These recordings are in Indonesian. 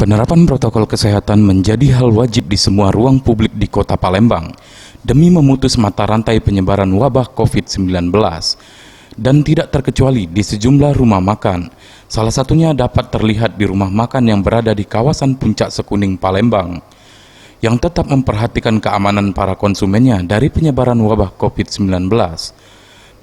Penerapan protokol kesehatan menjadi hal wajib di semua ruang publik di Kota Palembang demi memutus mata rantai penyebaran wabah COVID-19 dan tidak terkecuali di sejumlah rumah makan. Salah satunya dapat terlihat di rumah makan yang berada di kawasan Puncak Sekuning, Palembang, yang tetap memperhatikan keamanan para konsumennya dari penyebaran wabah COVID-19.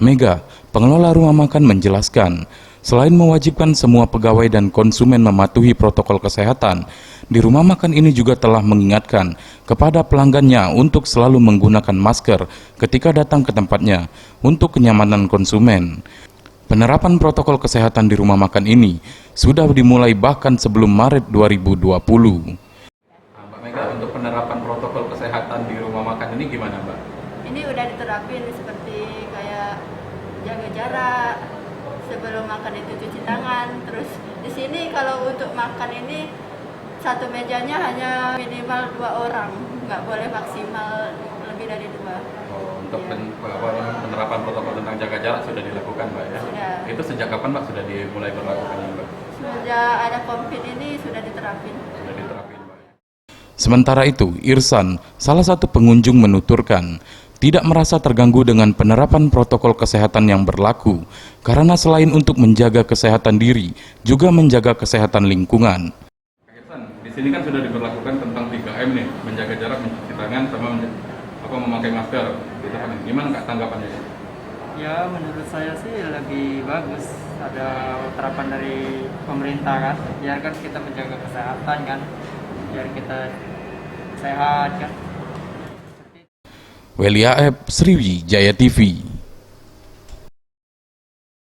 Mega, pengelola rumah makan, menjelaskan, selain mewajibkan semua pegawai dan konsumen mematuhi protokol kesehatan, di rumah makan ini juga telah mengingatkan kepada pelanggannya untuk selalu menggunakan masker ketika datang ke tempatnya untuk kenyamanan konsumen. Penerapan protokol kesehatan di rumah makan ini sudah dimulai bahkan sebelum Maret 2020. Mbak Mega, untuk penerapan protokol kesehatan di rumah makan ini gimana, Mbak? Ini udah diterapin seperti kayak jaga jarak, sebelum makan itu cuci tangan. Terus di sini kalau untuk makan ini satu mejanya hanya minimal 2 orang, nggak boleh maksimal lebih dari 2. Untuk Ya. penerapan protokol tentang jaga jarak sudah dilakukan, Mbak, ya? Sudah. Itu sejak kapan, Mbak, sudah dimulai berlakukannya, Mbak? Sejak ada COVID ini sudah diterapin. Sudah diterapin, Mbak. Sementara itu, Irsan, salah satu pengunjung, menuturkan tidak merasa terganggu dengan penerapan protokol kesehatan yang berlaku, karena selain untuk menjaga kesehatan diri, juga menjaga kesehatan lingkungan. Kak Irsan, di sini kan sudah diberlakukan tentang 3M nih, menjaga jarak, mencuci tangan, sama memakai masker. Gitu kan? Gimana Kak tanggapannya? Ya, menurut saya sih lebih bagus ada terapan dari pemerintah kan, biar kan kita menjaga kesehatan kan, biar kita sehat kan. Welia Ep, Sriwijaya TV.